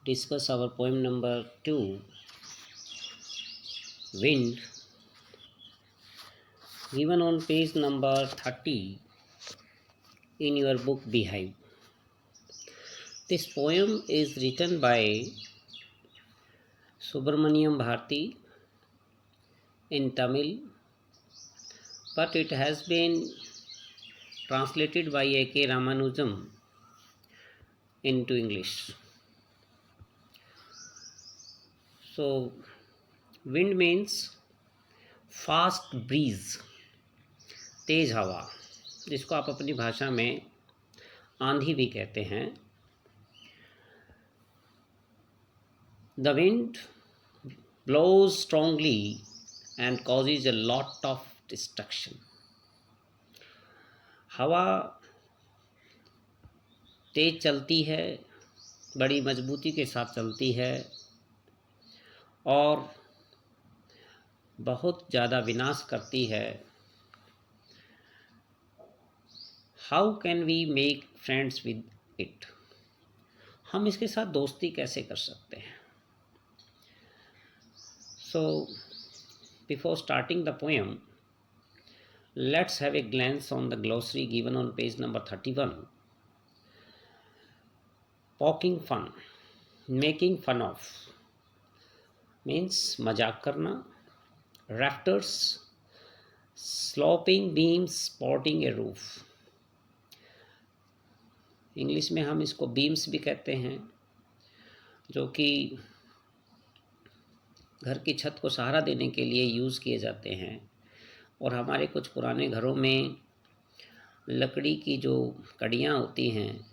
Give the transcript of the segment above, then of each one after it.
discuss our poem number 2, Wind, given on page number 30 in your book Beehive. This poem is written by Subramaniam Bharti in Tamil, but it has been translated by A.K. Ramanujam into English. So, wind means fast breeze, तेज हवा, जिसको आप अपनी भाषा में आंधी भी कहते हैं. The wind blows strongly and causes a lot of destruction. हवा तेज चलती है, बड़ी मजबूती के साथ चलती है और बहुत ज़्यादा विनाश करती है. How can we make friends with it? हम इसके साथ दोस्ती कैसे कर सकते हैं? So before starting the poem, let's have a glance on the glossary given on page number 31. Poking fun, making fun of means मजाक करना. Rafters, sloping beams supporting a roof. English में हम इसको बीम्स भी कहते हैं, जो कि घर की छत को सहारा देने के लिए यूज़ किए जाते हैं. और हमारे कुछ पुराने घरों में लकड़ी की जो कड़ियाँ होती हैं,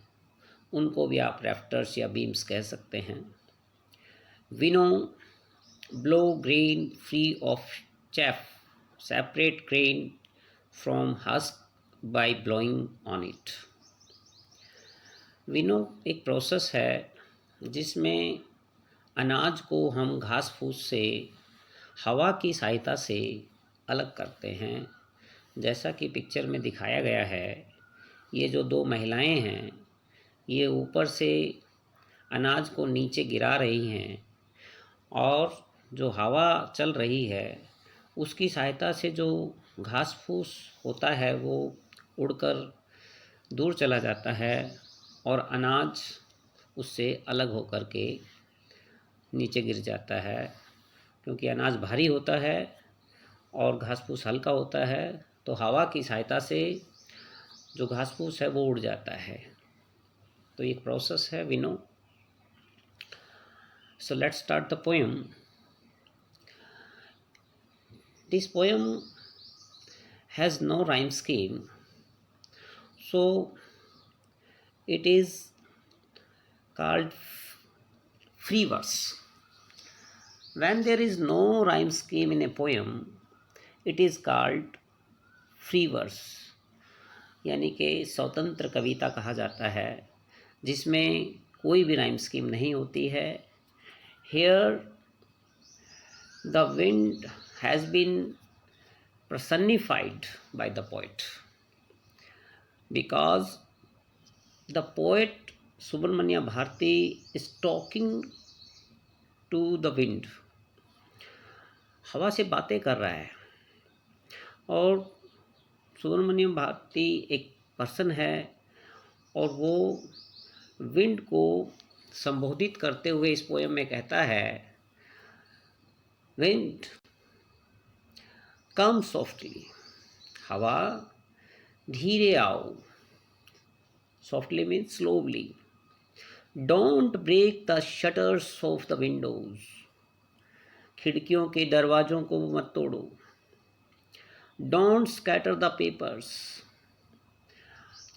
उनको भी आप रैफ्टर्स या बीम्स कह सकते हैं. विनो blow grain free of chaff, separate grain from husk by blowing on it. विनो एक प्रोसेस है जिसमें अनाज को हम घास फूस से हवा की सहायता से अलग करते हैं. जैसा कि पिक्चर में दिखाया गया है, ये जो दो महिलाएं हैं, ये ऊपर से अनाज को नीचे गिरा रही हैं और जो हवा चल रही है उसकी सहायता से जो घास फूस होता है वो उड़कर दूर चला जाता है और अनाज उससे अलग होकर के नीचे गिर जाता है. क्योंकि अनाज भारी होता है और घास फूस हल्का होता है, तो हवा की सहायता से जो घास फूस है वो उड़ जाता है. तो एक प्रोसेस है विनो. So let's start the poem. This poem has no rhyme scheme, so it is called free verse. When there is no rhyme scheme in a poem, it is called free verse. यानी कि स्वतंत्र कविता कहा जाता है, जिसमें कोई भी rhyme scheme नहीं होती है. Here the wind has been personified by the poet, because the poet Subramania Bharti is talking to the wind. हवा से बातें कर रहा है और सुब्रमण्यम भारती एक पर्सन है और वो विंड को संबोधित करते हुए इस पोएम में कहता है, विंड कम सॉफ्टली, हवा धीरे आओ. Softly means slowly. Don't break the shutters of the windows, खिड़कियों के दरवाज़ों को मत तोड़ो. डोंट स्कैटर द पेपर्स,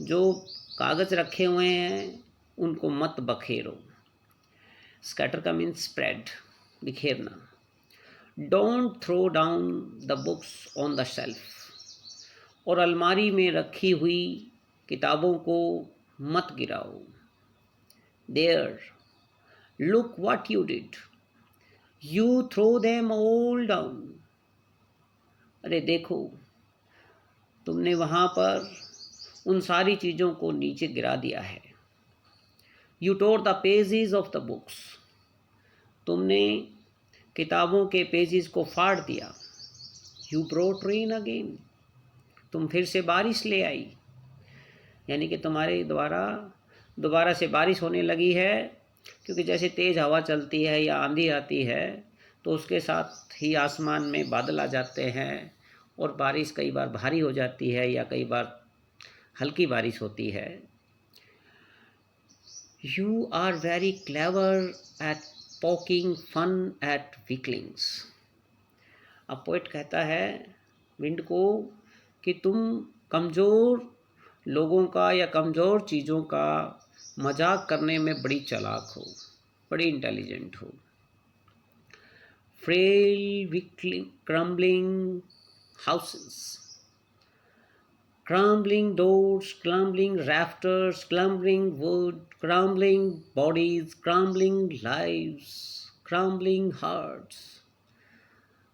जो कागज़ रखे हुए हैं उनको मत बखेरो. स्कैटर का मीन्स स्प्रेड, बिखेरना. Don't throw down the books on the shelf, और अलमारी में रखी हुई किताबों को मत गिराओ. There look what you did, you throw them all down. अरे देखो, तुमने वहाँ पर उन सारी चीज़ों को नीचे गिरा दिया है. You tore the pages of the books, तुमने किताबों के पेजेस को फाड़ दिया। यू ब्रोट रेन अगेन, तुम फिर से बारिश ले आई, यानी कि तुम्हारे द्वारा दोबारा से बारिश होने लगी है। क्योंकि जैसे तेज़ हवा चलती है या आंधी आती है तो उसके साथ ही आसमान में बादल आ जाते हैं और बारिश कई बार भारी हो जाती है या कई बार हल्की बारिश होती है। You are very clever at poking fun at weaklings. अब पोइट कहता है विंड को कि तुम कमज़ोर लोगों का या कमज़ोर चीज़ों का मजाक करने में बड़ी चालाक हो, बड़ी इंटेलिजेंट हो। Frail weakly crumbling houses, crumbling doors, crumbling rafters, crumbling wood, crumbling bodies, crumbling lives, crumbling hearts.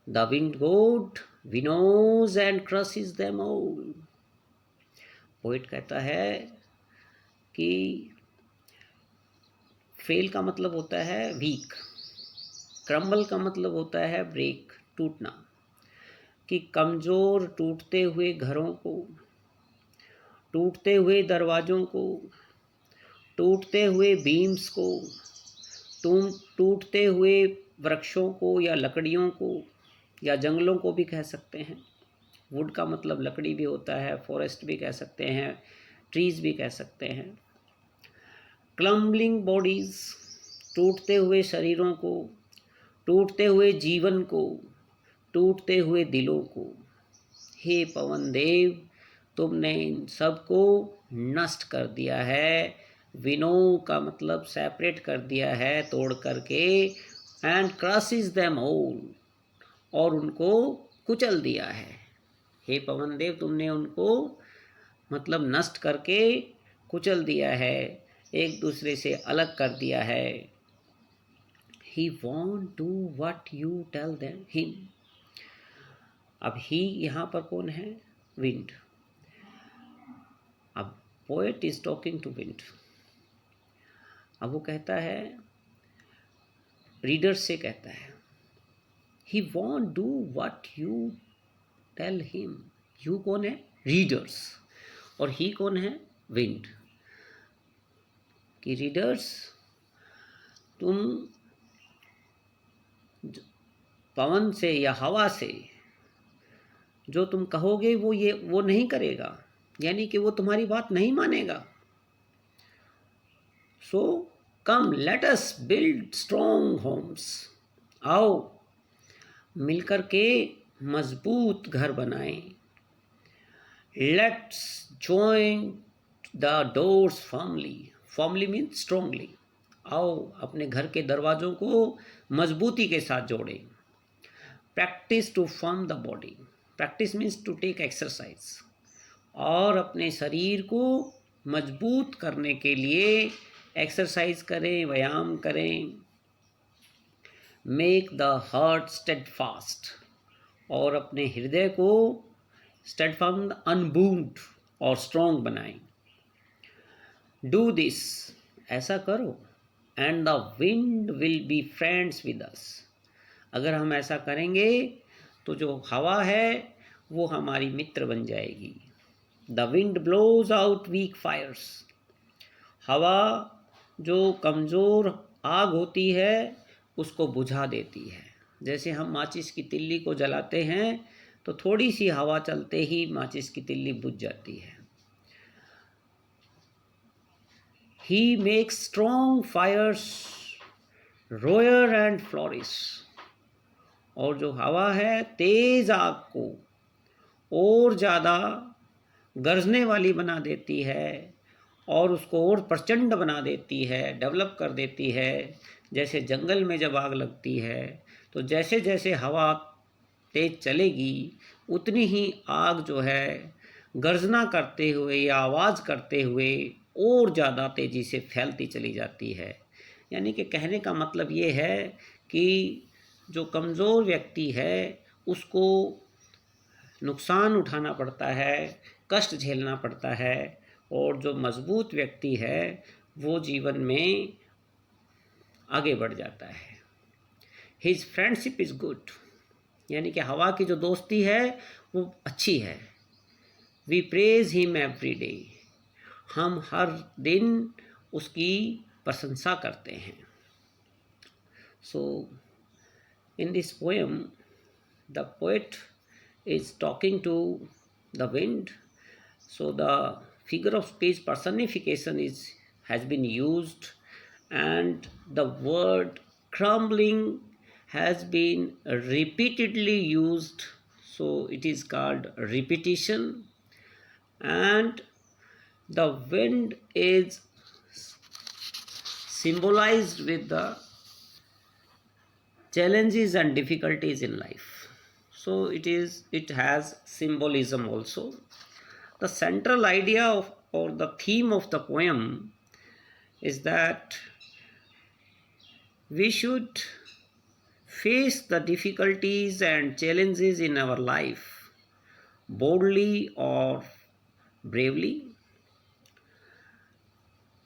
The wind god winnows and crushes them all. Poet कहता है कि फेल का मतलब होता है वीक, क्रम्बल का मतलब होता है ब्रेक, टूटना, कि कमज़ोर टूटते हुए घरों को, टूटते हुए दरवाज़ों को, टूटते हुए बीम्स को, टूटते हुए वृक्षों को या लकड़ियों को या जंगलों को भी कह सकते हैं। वुड का मतलब लकड़ी भी होता है, फॉरेस्ट भी कह सकते हैं, ट्रीज़ भी कह सकते हैं। क्लम्बलिंग बॉडीज़, टूटते हुए शरीरों को, टूटते हुए जीवन को, टूटते हुए दिलों को। हे पवन देव, तुमने इन सब को नष्ट कर दिया है। विनो का मतलब सेपरेट कर दिया है, तोड़ करके, एंड क्रशेस देम ऑल, और उनको कुचल दिया है। हे पवन देव, तुमने उनको मतलब नष्ट करके कुचल दिया है, एक दूसरे से अलग कर दिया है। He won't do what you tell them him. अब ही यहाँ पर कौन है? विंड। अब poet is talking to wind. अब वो कहता है, रीडर से कहता है, he won't do what you tell him. You कौन है? रीडर्स। और ही कौन है? विंड। कि रीडर्स, तुम पवन से या हवा से जो तुम कहोगे वो नहीं करेगा, यानी कि वो तुम्हारी बात नहीं मानेगा। So come let us build strong homes. आओ मिलकर के मजबूत घर बनाएं। Let's join the doors firmly. Firmly means strongly. आओ अपने घर के दरवाज़ों को मजबूती के साथ जोड़ें। Practice to firm the body. Practice means to take exercise. और अपने शरीर को मजबूत करने के लिए एक्सरसाइज करें, व्यायाम करें। मेक द हार्ट स्टेडफास्ट, और अपने हृदय को स्टेडफास्ट, अनबूट और स्ट्रॉन्ग बनाएं। डू दिस, ऐसा करो, and the wind will be friends with us. अगर हम ऐसा करेंगे तो जो हवा है वो हमारी मित्र बन जाएगी। The wind blows out weak fires. हवा जो कमज़ोर आग होती है उसको बुझा देती है। जैसे हम माचिस की तिल्ली को जलाते हैं तो थोड़ी सी हवा चलते ही माचिस की तिल्ली बुझ जाती है। He makes strong fires roar and flourish। और जो हवा है तेज आग को और ज़्यादा गरजने वाली बना देती है और उसको और प्रचंड बना देती है, डेवलप कर देती है। जैसे जंगल में जब आग लगती है तो जैसे जैसे हवा तेज चलेगी उतनी ही आग जो है गर्जना करते हुए या आवाज़ करते हुए और ज़्यादा तेज़ी से फैलती चली जाती है। यानी कि कहने का मतलब ये है कि जो कमज़ोर व्यक्ति है उसको नुकसान उठाना पड़ता है, कष्ट झेलना पड़ता है, और जो मजबूत व्यक्ति है वो जीवन में आगे बढ़ जाता है। हिज फ्रेंडशिप इज़ गुड, यानी कि हवा की जो दोस्ती है वो अच्छी है। We praise him every day, हम हर दिन उसकी प्रशंसा करते हैं। So in this poem the poet is talking to the wind. So the figure of speech personification has been used, and the word crumbling has been repeatedly used. So it is called repetition, and the wind is symbolized with the challenges and difficulties in life. So it has symbolism also. The central idea of or the theme of the poem is that we should face the difficulties and challenges in our life boldly or bravely.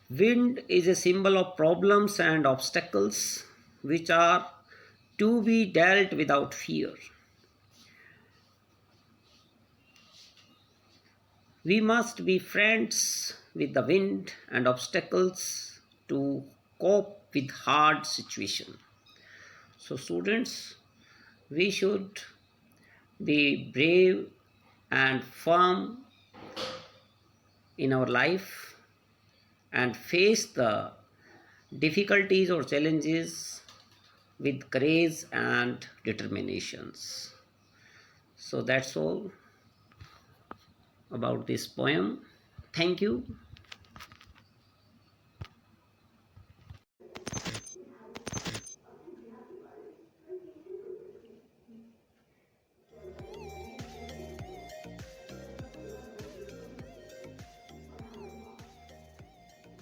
Wind is a symbol of problems and obstacles which are to be dealt without fear. We must be friends with the wind and obstacles to cope with hard situations. So students, we should be brave and firm in our life and face the difficulties or challenges with courage and determinations. So that's all about this poem. Thank you.